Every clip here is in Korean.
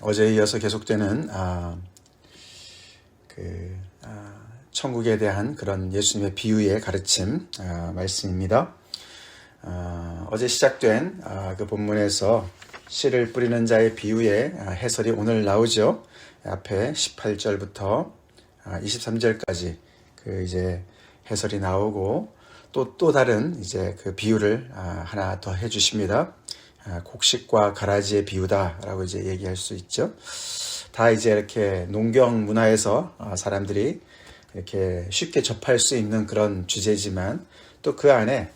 어제에 이어서 계속되는 천국에 대한 그런 예수님의 비유의 가르침 말씀입니다. 어제 시작된 그 본문에서 씨를 뿌리는 자의 비유의 해설이 오늘 나오죠. 앞에 18절부터 23절까지 그 이제 해설이 나오고 또 다른 이제 그 비유를 하나 더 해주십니다. 곡식과 가라지의 비유다라고 이제 얘기할 수 있죠. 다 이제 이렇게 농경 문화에서 사람들이 이렇게 쉽게 접할 수 있는 그런 주제지만 또 그 안에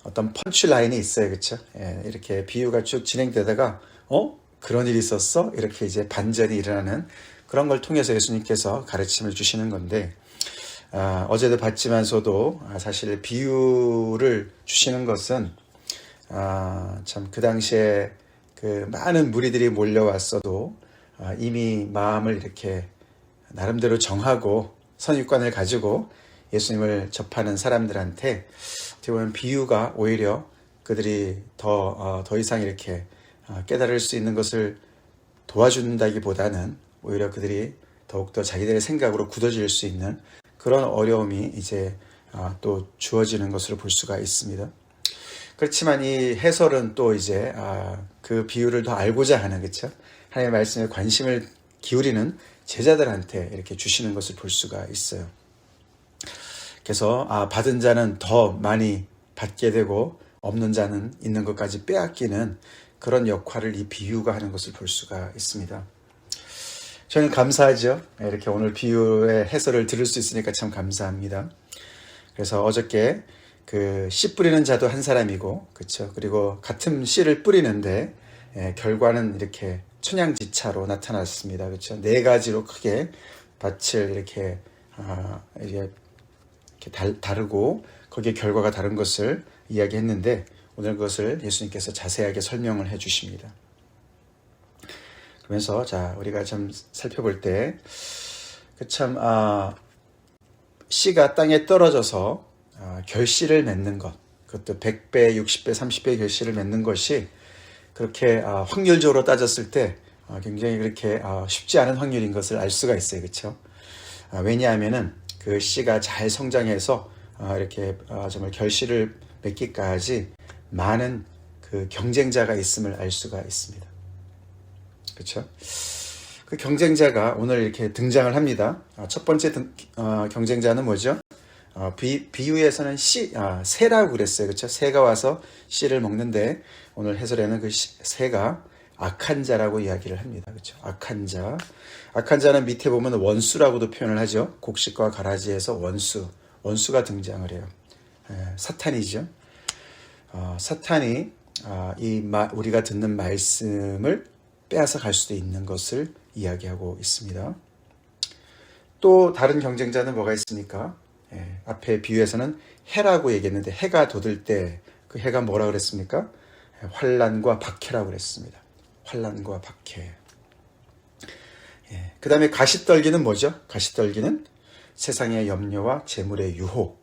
어떤 펀치 라인이 있어요, 그렇죠? 이렇게 비유가 쭉 진행되다가 그런 일이 있었어? 이렇게 이제 반전이 일어나는 그런 걸 통해서 예수님께서 가르침을 주시는 건데 어제도 봤지만서도 사실 비유를 주시는 것은 참 그 당시에 그 많은 무리들이 몰려왔어도 이미 마음을 이렇게 나름대로 정하고 선입관을 가지고 예수님을 접하는 사람들한테 어떻게 보면 비유가 오히려 그들이 더 이상 이렇게 깨달을 수 있는 것을 도와준다기보다는 오히려 그들이 더욱더 자기들의 생각으로 굳어질 수 있는 그런 어려움이 이제 또 주어지는 것으로 볼 수가 있습니다. 그렇지만 이 해설은 또 이제 그 비유를 더 알고자 하는, 그렇죠? 하나님의 말씀에 관심을 기울이는 제자들한테 이렇게 주시는 것을 볼 수가 있어요. 그래서 받은 자는 더 많이 받게 되고 없는 자는 있는 것까지 빼앗기는 그런 역할을 이 비유가 하는 것을 볼 수가 있습니다. 저는 감사하죠. 이렇게 오늘 비유의 해설을 들을 수 있으니까 참 감사합니다. 그래서 어저께 그 씨 뿌리는 자도 한 사람이고, 그렇죠? 그리고 같은 씨를 뿌리는데 결과는 이렇게 천양지차로 나타났습니다. 그렇죠? 네 가지로 크게 밭을 이렇게 다르고 거기에 결과가 다른 것을 이야기했는데 오늘 그것을 예수님께서 자세하게 설명을 해 주십니다. 그러면서 우리가 좀 살펴볼 때 참 씨가 땅에 떨어져서 결실을 맺는 것, 그것도 100배, 60배, 30배의 결실을 맺는 것이 그렇게 확률적으로 따졌을 때 굉장히 그렇게 쉽지 않은 확률인 것을 알 수가 있어요. 그렇죠? 왜냐하면은 그 씨가 잘 성장해서 이렇게 정말 결실을 맺기까지 많은 그 경쟁자가 있음을 알 수가 있습니다. 그렇죠? 그 경쟁자가 오늘 이렇게 등장을 합니다. 첫 번째 경쟁자는 뭐죠? 비유에서는 새라고 그랬어요. 그렇죠? 새가 와서 씨를 먹는데 오늘 해설에는 그 새가 악한 자라고 이야기를 합니다. 그렇죠? 악한 자. 악한 자는 밑에 보면 원수라고도 표현을 하죠. 곡식과 가라지에서 원수가 등장을 해요. 사탄이죠. 사탄이 우리가 듣는 말씀을 빼앗아 갈 수도 있는 것을 이야기하고 있습니다. 또 다른 경쟁자는 뭐가 있습니까? 앞에 비유에서는 해라고 얘기했는데 해가 돋을 때 그 해가 뭐라 그랬습니까? 환난과 박해라고 그랬습니다. 환난과 박해. 그 다음에 가시떨기는 뭐죠? 가시떨기는 세상의 염려와 재물의 유혹.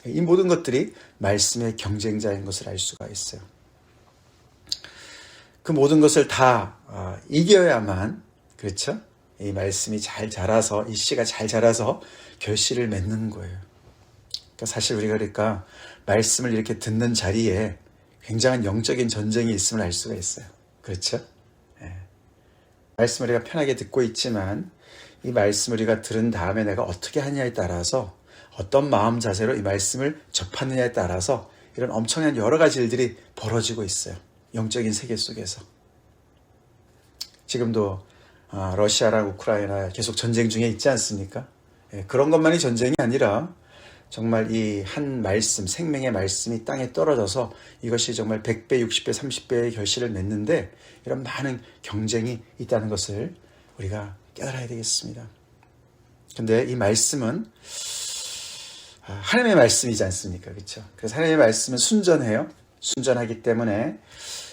이 모든 것들이 말씀의 경쟁자인 것을 알 수가 있어요. 그 모든 것을 다 이겨야만, 그렇죠? 이 말씀이 잘 자라서, 이 씨가 잘 자라서 결실을 맺는 거예요. 그러니까 사실 우리가 그러니까 말씀을 이렇게 듣는 자리에 굉장한 영적인 전쟁이 있음을 알 수가 있어요. 그렇죠? 말씀을 우리가 편하게 듣고 있지만 이 말씀을 우리가 들은 다음에 내가 어떻게 하느냐에 따라서 어떤 마음 자세로 이 말씀을 접하느냐에 따라서 이런 엄청난 여러 가지 일들이 벌어지고 있어요. 영적인 세계 속에서. 지금도 러시아랑 우크라이나 계속 전쟁 중에 있지 않습니까? 그런 것만이 전쟁이 아니라 정말 이 한 말씀, 생명의 말씀이 땅에 떨어져서 이것이 정말 100배, 60배, 30배의 결실을 맺는데 이런 많은 경쟁이 있다는 것을 우리가 깨달아야 되겠습니다. 근데 이 말씀은 하나님의 말씀이지 않습니까? 그렇죠? 그래서 하나님의 말씀은 순전해요. 순전하기 때문에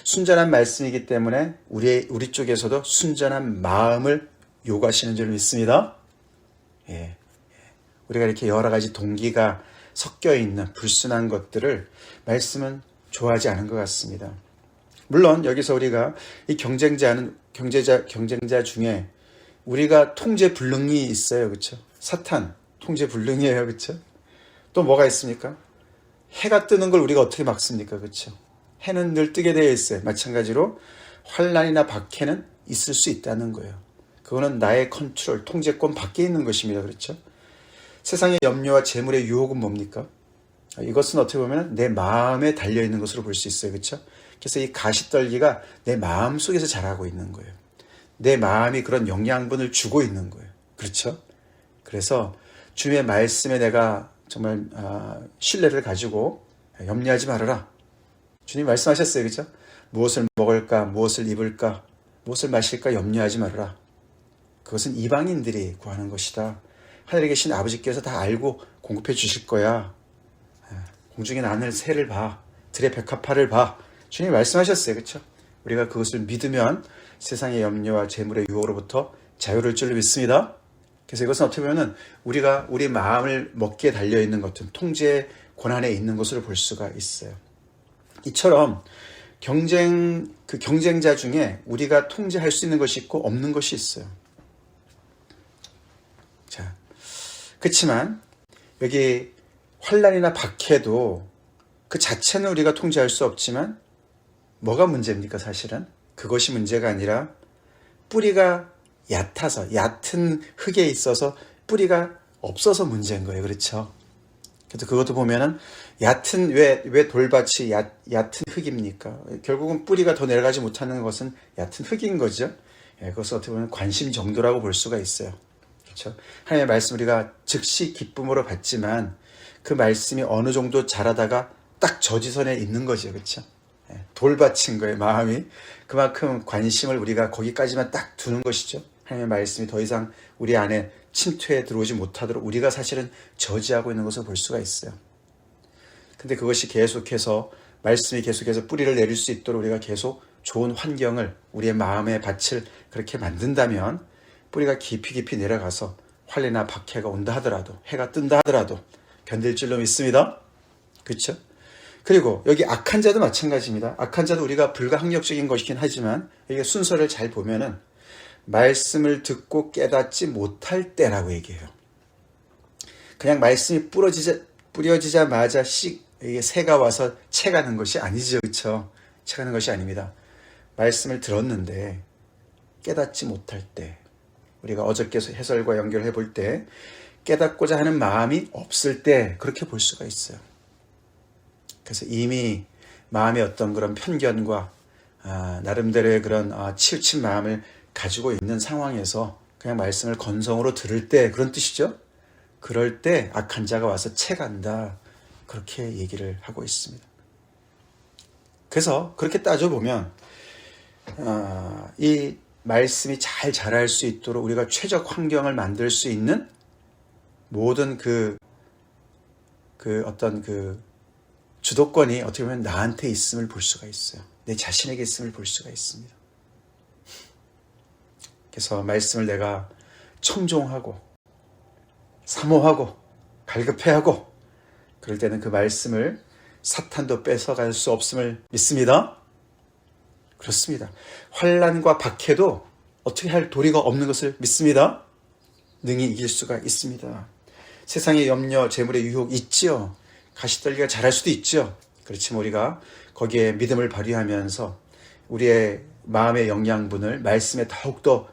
순전한 말씀이기 때문에 우리 쪽에서도 순전한 마음을 요구하시는 줄 믿습니다. 우리가 이렇게 여러 가지 동기가 섞여 있는 불순한 것들을 말씀은 좋아하지 않은 것 같습니다. 물론 여기서 우리가 이 경쟁자 중에 우리가 통제 불능이 있어요. 그렇죠? 사탄 통제 불능이에요. 그렇죠? 또 뭐가 있습니까? 해가 뜨는 걸 우리가 어떻게 막습니까? 그렇죠? 해는 늘 뜨게 되어 있어요. 마찬가지로 환난이나 박해는 있을 수 있다는 거예요. 그거는 나의 컨트롤, 통제권 밖에 있는 것입니다. 그렇죠? 세상의 염려와 재물의 유혹은 뭡니까? 이것은 어떻게 보면 내 마음에 달려있는 것으로 볼 수 있어요. 그렇죠? 그래서 이 가시떨기가 내 마음 속에서 자라고 있는 거예요. 내 마음이 그런 영양분을 주고 있는 거예요. 그렇죠? 그래서 주님의 말씀에 내가 정말 신뢰를 가지고 염려하지 말아라. 주님 말씀하셨어요. 그렇죠? 무엇을 먹을까, 무엇을 입을까, 무엇을 마실까 염려하지 말아라. 그것은 이방인들이 구하는 것이다. 하늘에 계신 아버지께서 다 알고 공급해 주실 거야. 공중의 나늘 새를 봐. 들의 백합화를 봐. 주님이 말씀하셨어요. 그렇죠? 우리가 그것을 믿으면 세상의 염려와 재물의 유혹으로부터 자유를 줄로 믿습니다. 그래서 이것은 어떻게 보면 우리가 우리 마음을 먹기에 달려있는 것은 통제의 권한에 있는 것으로 볼 수가 있어요. 이처럼 경쟁자 중에 우리가 통제할 수 있는 것이 있고 없는 것이 있어요. 자, 그렇지만 여기 환난이나 박해도 그 자체는 우리가 통제할 수 없지만 뭐가 문제입니까? 사실은 그것이 문제가 아니라 뿌리가 얕아서, 얕은 흙에 있어서 뿌리가 없어서 문제인 거예요. 그렇죠? 그래서 그것도 보면은 얕은, 왜 돌밭이 얕은 흙입니까? 결국은 뿌리가 더 내려가지 못하는 것은 ят은 흙인 거죠. 그것을 어떻게 보면 관심 정도라고 볼 수가 있어요. 그렇죠? 하나님의 말씀 우리가 즉시 기쁨으로 받지만 그 말씀이 어느 정도 자라다가 딱 저지선에 있는 거죠. 그렇죠? 돌밭인 거예요. 마음이. 그만큼 관심을 우리가 거기까지만 딱 두는 것이죠. 하나님의 말씀이 더 이상 우리 안에 침투해 들어오지 못하도록 우리가 사실은 저지하고 있는 것을 볼 수가 있어요. 근데 그것이 계속해서 말씀이 계속해서 뿌리를 내릴 수 있도록 우리가 계속 좋은 환경을 우리의 마음의 밭을 그렇게 만든다면 뿌리가 깊이 내려가서 환난이나 박해가 온다 하더라도 해가 뜬다 하더라도 견딜 줄로 믿습니다. 그렇죠? 그리고 여기 악한 자도 마찬가지입니다. 악한 자도 우리가 불가항력적인 것이긴 하지만 이게 순서를 잘 보면은 말씀을 듣고 깨닫지 못할 때라고 얘기해요. 그냥 말씀이 뿌려지자마자 이게 새가 와서 채가는 것이 아니죠. 그렇죠? 채가는 것이 아닙니다. 말씀을 들었는데 깨닫지 못할 때, 우리가 어저께 해설과 연결해 볼 때 깨닫고자 하는 마음이 없을 때 그렇게 볼 수가 있어요. 그래서 이미 마음의 어떤 그런 편견과 나름대로의 그런 치우친 마음을 가지고 있는 상황에서 그냥 말씀을 건성으로 들을 때 그런 뜻이죠. 그럴 때 악한 자가 와서 채간다. 그렇게 얘기를 하고 있습니다. 그래서 그렇게 따져보면 이 말씀이 잘 자랄 수 있도록 우리가 최적 환경을 만들 수 있는 모든 어떤 주도권이 어떻게 보면 나한테 있음을 볼 수가 있어요. 내 자신에게 있음을 볼 수가 있습니다. 그래서 말씀을 내가 청종하고 사모하고 갈급해하고 그럴 때는 그 말씀을 사탄도 뺏어갈 수 없음을 믿습니다. 그렇습니다. 환난과 박해도 어떻게 할 도리가 없는 것을 믿습니다. 능히 이길 수가 있습니다. 세상의 염려, 재물의 유혹 있지요. 가시떨기가 자랄 수도 있죠. 그렇지만 우리가 거기에 믿음을 발휘하면서 우리의 마음의 영양분을 말씀에 더욱더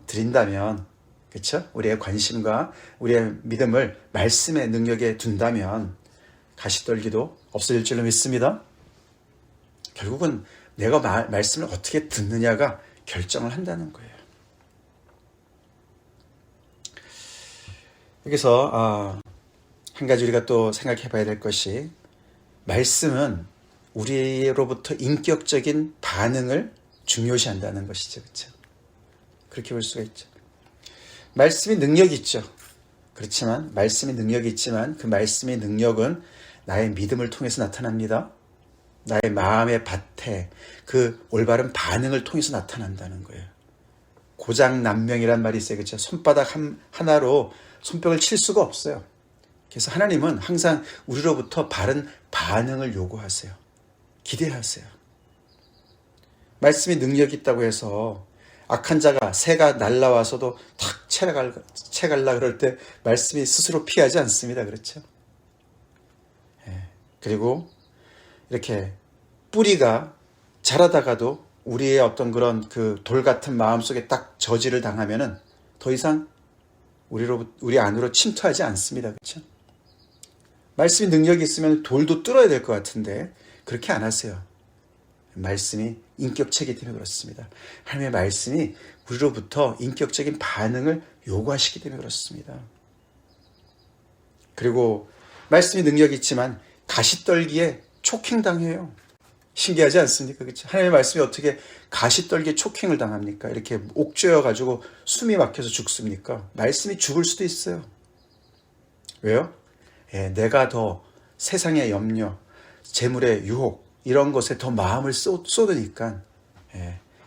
드린다면, 그렇죠? 우리의 관심과 우리의 믿음을 말씀의 능력에 둔다면 가시떨기도 없어질 줄로 믿습니다. 결국은 내가 말씀을 어떻게 듣느냐가 결정을 한다는 거예요. 여기서 한 가지 우리가 또 생각해 봐야 될 것이, 말씀은 우리로부터 인격적인 반응을 중요시한다는 것이죠. 그렇죠? 그렇게 볼 수가 있죠. 말씀이 능력이 있죠. 그렇지만 말씀이 능력이 있지만 그 말씀의 능력은 나의 믿음을 통해서 나타납니다. 나의 마음의 밭에 그 올바른 반응을 통해서 나타난다는 거예요. 고장난명이란 말이 있어요. 그렇죠? 손바닥 하나로 손뼉을 칠 수가 없어요. 그래서 하나님은 항상 우리로부터 바른 반응을 요구하세요. 기대하세요. 말씀이 능력이 있다고 해서 악한 자가 새가 날라와서도 탁 채갈라 그럴 때 말씀이 스스로 피하지 않습니다. 그렇죠? 그리고 이렇게 뿌리가 자라다가도 우리의 어떤 그런 그 돌 같은 마음속에 딱 저지를 당하면은 더 이상 우리 안으로 침투하지 않습니다. 그렇죠? 말씀이 능력이 있으면 돌도 뚫어야 될 것 같은데 그렇게 안 하세요. 말씀이 인격체이기 때문에 그렇습니다. 하나님의 말씀이 우리로부터 인격적인 반응을 요구하시기 때문에 그렇습니다. 그리고 말씀이 능력이 있지만 가시떨기에 초킹당해요. 신기하지 않습니까? 그렇죠? 하나님의 말씀이 어떻게 가시떨기에 초킹을 당합니까? 이렇게 옥죄어가지고 숨이 막혀서 죽습니까? 말씀이 죽을 수도 있어요. 왜요? 내가 더 세상의 염려, 재물의 유혹 이런 것에 더 마음을 쏟으니까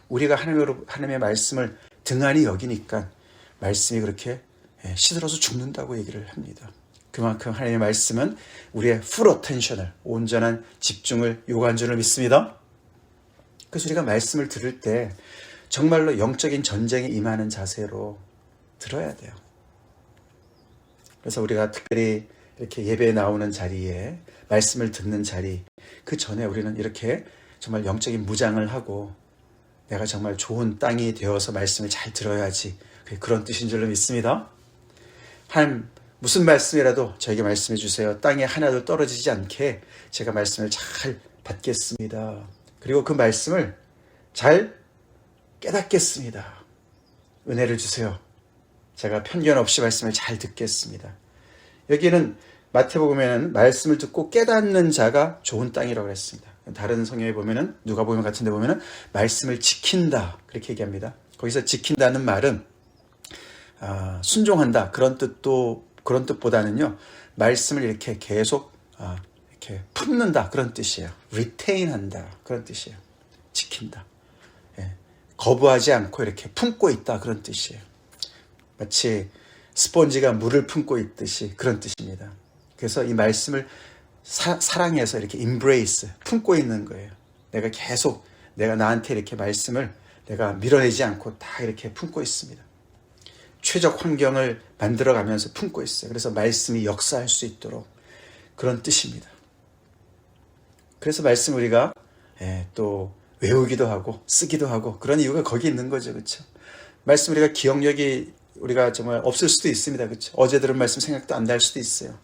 우리가 하나님의 말씀을 등한히 여기니까 말씀이 그렇게 시들어서 죽는다고 얘기를 합니다. 그만큼 하나님의 말씀은 우리의 full attention을, 온전한 집중을 요구한 줄을 믿습니다. 그래서 우리가 말씀을 들을 때 정말로 영적인 전쟁에 임하는 자세로 들어야 돼요. 그래서 우리가 특별히 이렇게 예배에 나오는 자리에 말씀을 듣는 자리, 그 전에 우리는 이렇게 정말 영적인 무장을 하고 내가 정말 좋은 땅이 되어서 말씀을 잘 들어야지, 그런 뜻인 줄로 믿습니다. 하나님 무슨 말씀이라도 저에게 말씀해 주세요. 땅에 하나도 떨어지지 않게 제가 말씀을 잘 받겠습니다. 그리고 그 말씀을 잘 깨닫겠습니다. 은혜를 주세요. 제가 편견 없이 말씀을 잘 듣겠습니다. 여기는 마태복음에는 말씀을 듣고 깨닫는 자가 좋은 땅이라고 했습니다. 다른 성경에 보면은, 누가복음 같은 데 보면은 말씀을 지킨다 그렇게 얘기합니다. 거기서 지킨다는 말은 순종한다 그런 뜻보다는요, 말씀을 이렇게 계속 이렇게 품는다 그런 뜻이에요. retain한다 그런 뜻이에요. 지킨다. 거부하지 않고 이렇게 품고 있다 그런 뜻이에요. 마치 스펀지가 물을 품고 있듯이 그런 뜻입니다. 그래서 이 말씀을 사랑해서 이렇게 embrace, 품고 있는 거예요. 내가 계속 내가 나한테 이렇게 말씀을 내가 밀어내지 않고 다 이렇게 품고 있습니다. 최적 환경을 만들어가면서 품고 있어요. 그래서 말씀이 역사할 수 있도록 그런 뜻입니다. 그래서 말씀 우리가 또 외우기도 하고 쓰기도 하고 그런 이유가 거기 있는 거죠. 그렇죠? 말씀 우리가 기억력이 우리가 정말 없을 수도 있습니다. 그렇죠? 어제 들은 말씀 생각도 안 날 수도 있어요.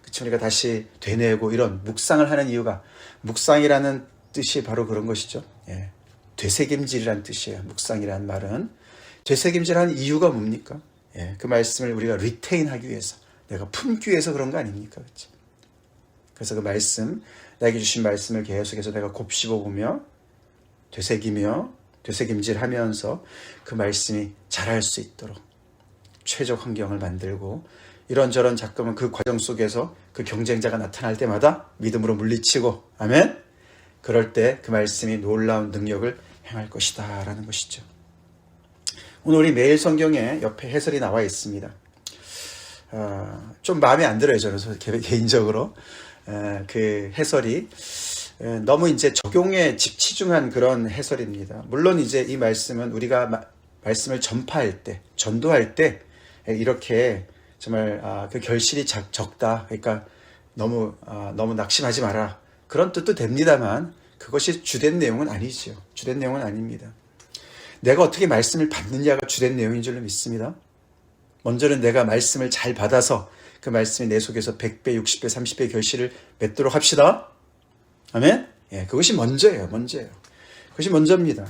그렇죠? 우리가 다시 되뇌고 이런 묵상을 하는 이유가, 묵상이라는 뜻이 바로 그런 것이죠. 되새김질이라는 뜻이에요. 묵상이라는 말은. 되새김질하는 이유가 뭡니까? 그 말씀을 우리가 리테인하기 위해서, 내가 품기 위해서 그런 거 아닙니까? 그렇죠? 그래서 그 말씀, 나에게 주신 말씀을 계속해서 내가 곱씹어 보며 되새김질하면서 그 말씀이 자랄 수 있도록 최적 환경을 만들고, 이런저런 자꾸만 그 과정 속에서 그 경쟁자가 나타날 때마다 믿음으로 물리치고, 아멘? 그럴 때 그 말씀이 놀라운 능력을 행할 것이다 라는 것이죠. 오늘 우리 매일 성경에 옆에 해설이 나와 있습니다. 좀 마음에 안 들어요. 저는 개인적으로. 그 해설이 너무 이제 적용에 치중한 그런 해설입니다. 물론 이제 이 말씀은 우리가 말씀을 전파할 때, 전도할 때 이렇게 정말 그 결실이 적다. 그러니까 너무 낙심하지 마라. 그런 뜻도 됩니다만 그것이 주된 내용은 아니죠. 주된 내용은 아닙니다. 내가 어떻게 말씀을 받느냐가 주된 내용인 줄로 믿습니다. 먼저는 내가 말씀을 잘 받아서 그 말씀이 내 속에서 100배, 60배, 30배 결실을 맺도록 합시다. 아멘? 그것이 먼저예요. 그것이 먼저입니다.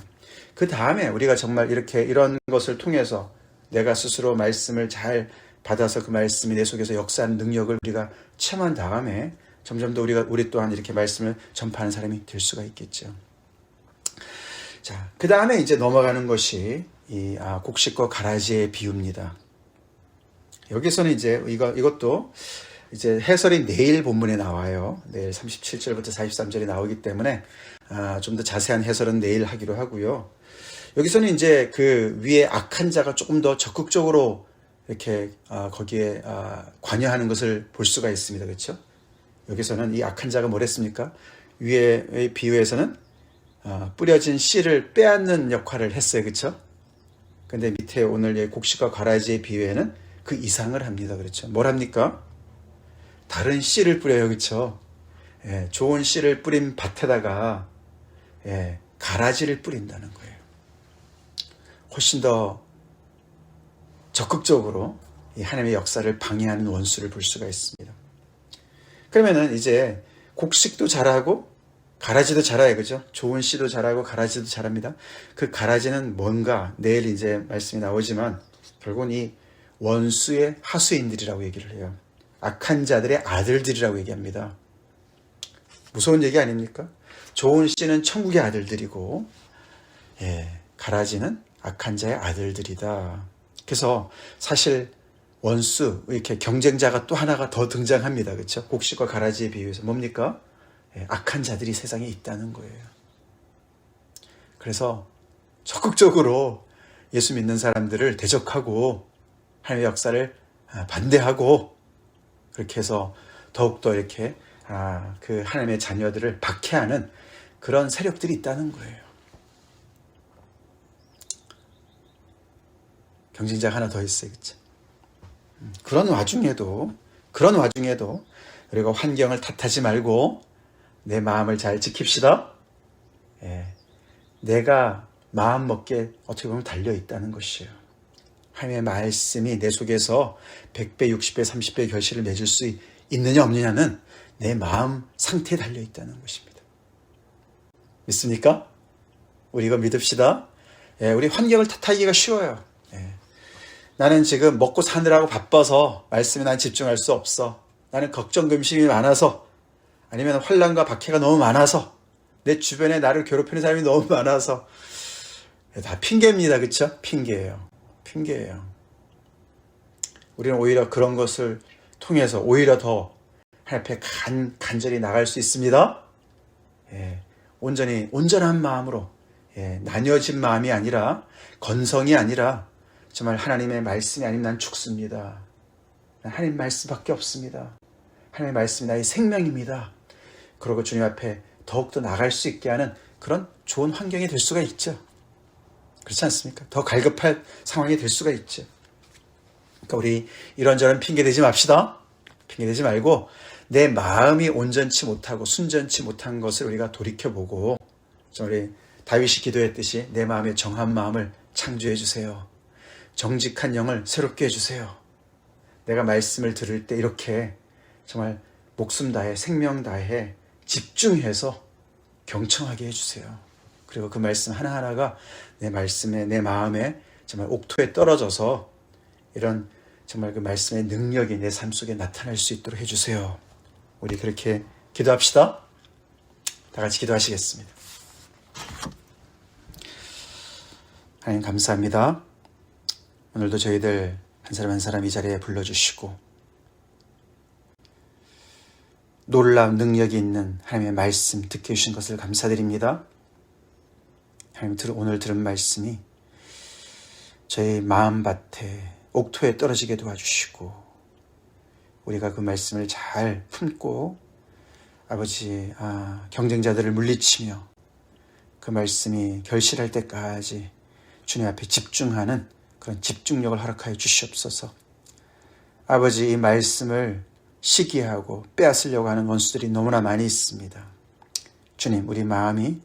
그 다음에 우리가 정말 이런 것을 통해서 내가 스스로 말씀을 잘 받아서 그 말씀이 내 속에서 역사하는 능력을 우리가 체험한 다음에 점점 더 우리 또한 이렇게 말씀을 전파하는 사람이 될 수가 있겠죠. 자, 그 다음에 이제 넘어가는 것이 이 곡식과 가라지의 비유입니다. 여기서는 이제 이것도 이제 해설이 내일 본문에 나와요. 내일 37절부터 43절이 나오기 때문에 좀 더 자세한 해설은 내일 하기로 하고요. 여기서는 이제 그 위에 악한 자가 조금 더 적극적으로 이렇게 거기에 관여하는 것을 볼 수가 있습니다. 그렇죠? 여기서는 이 악한 자가 뭐랬습니까? 위의 비유에서는 뿌려진 씨를 빼앗는 역할을 했어요. 그렇죠? 근데 밑에 오늘 곡식과 가라지의 비유에는 그 이상을 합니다. 그렇죠? 뭘 합니까? 다른 씨를 뿌려요. 그렇죠? 예, 좋은 씨를 뿌린 밭에다가 가라지를 뿌린다는 거예요. 훨씬 더 적극적으로 이 하나님의 역사를 방해하는 원수를 볼 수가 있습니다. 그러면은 이제 곡식도 자라고 가라지도 자라요. 그죠? 좋은 씨도 자라고 가라지도 자랍니다. 그 가라지는 뭔가 내일 이제 말씀이 나오지만 결국은 이 원수의 하수인들이라고 얘기를 해요. 악한 자들의 아들들이라고 얘기합니다. 무서운 얘기 아닙니까? 좋은 씨는 천국의 아들들이고 가라지는 악한 자의 아들들이다. 그래서 사실 원수, 이렇게 경쟁자가 또 하나가 더 등장합니다. 그렇죠? 곡식과 가라지에 비유해서 뭡니까? 악한 자들이 세상에 있다는 거예요. 그래서 적극적으로 예수 믿는 사람들을 대적하고 하나님의 역사를 반대하고 그렇게 해서 더욱더 이렇게 그 하나님의 자녀들을 박해하는 그런 세력들이 있다는 거예요. 경쟁자가 하나 더 있어요. 그렇죠? 그런 와중에도 우리가 환경을 탓하지 말고 내 마음을 잘 지킵시다. 내가 마음 먹기에 어떻게 보면 달려있다는 것이에요. 하나님의 말씀이 내 속에서 100배, 60배, 30배 결실을 맺을 수 있느냐 없느냐는 내 마음 상태에 달려있다는 것입니다. 믿습니까? 우리 이거 믿읍시다. 우리 환경을 탓하기가 쉬워요. 나는 지금 먹고 사느라고 바빠서 말씀에 난 집중할 수 없어. 나는 걱정, 근심이 많아서 아니면 환난과 박해가 너무 많아서 내 주변에 나를 괴롭히는 사람이 너무 많아서 다 핑계입니다. 그렇죠? 핑계예요. 우리는 오히려 그런 것을 통해서 오히려 더 하나님 앞에 간절히 나갈 수 있습니다. 온전한 마음으로 나뉘어진 마음이 아니라 건성이 아니라 정말 하나님의 말씀이 아니면 난 죽습니다. 하나님 말씀밖에 없습니다. 하나님의 말씀이 나의 생명입니다. 그러고 주님 앞에 더욱더 나갈 수 있게 하는 그런 좋은 환경이 될 수가 있죠. 그렇지 않습니까? 더 갈급할 상황이 될 수가 있죠. 그러니까 우리 이런저런 핑계대지 맙시다. 핑계대지 말고 내 마음이 온전치 못하고 순전치 못한 것을 우리가 돌이켜보고 우리 다윗이 기도했듯이 내 마음에 정한 마음을 창조해 주세요. 정직한 영을 새롭게 해주세요. 내가 말씀을 들을 때 이렇게 정말 목숨 다해 생명 다해 집중해서 경청하게 해주세요. 그리고 그 말씀 하나하나가 내 말씀에 내 마음에 정말 옥토에 떨어져서 이런 정말 그 말씀의 능력이 내 삶 속에 나타날 수 있도록 해주세요. 우리 그렇게 기도합시다. 다 같이 기도하시겠습니다. 하나님 감사합니다. 오늘도 저희들 한 사람 한 사람 이 자리에 불러주시고 놀라운 능력이 있는 하나님의 말씀 듣게 해주신 것을 감사드립니다. 하나님 오늘 들은 말씀이 저희 마음밭에 옥토에 떨어지게 도와주시고 우리가 그 말씀을 잘 품고 아버지 경쟁자들을 물리치며 그 말씀이 결실할 때까지 주님 앞에 집중하는 그런 집중력을 허락하여 주시옵소서. 아버지 이 말씀을 시기하고 빼앗으려고 하는 원수들이 너무나 많이 있습니다. 주님 우리 마음이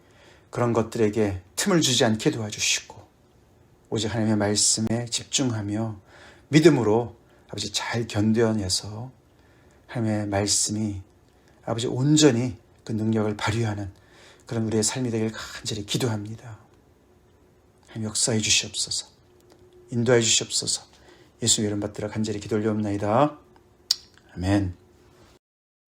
그런 것들에게 틈을 주지 않게 도와주시고 오직 하나님의 말씀에 집중하며 믿음으로 아버지 잘 견뎌내서 하나님의 말씀이 아버지 온전히 그 능력을 발휘하는 그런 우리의 삶이 되길 간절히 기도합니다. 하나님 역사해 주시옵소서. 인도해 주시옵소서. 예수 이름 받들어 간절히 기도 올려옵나이다. 아멘.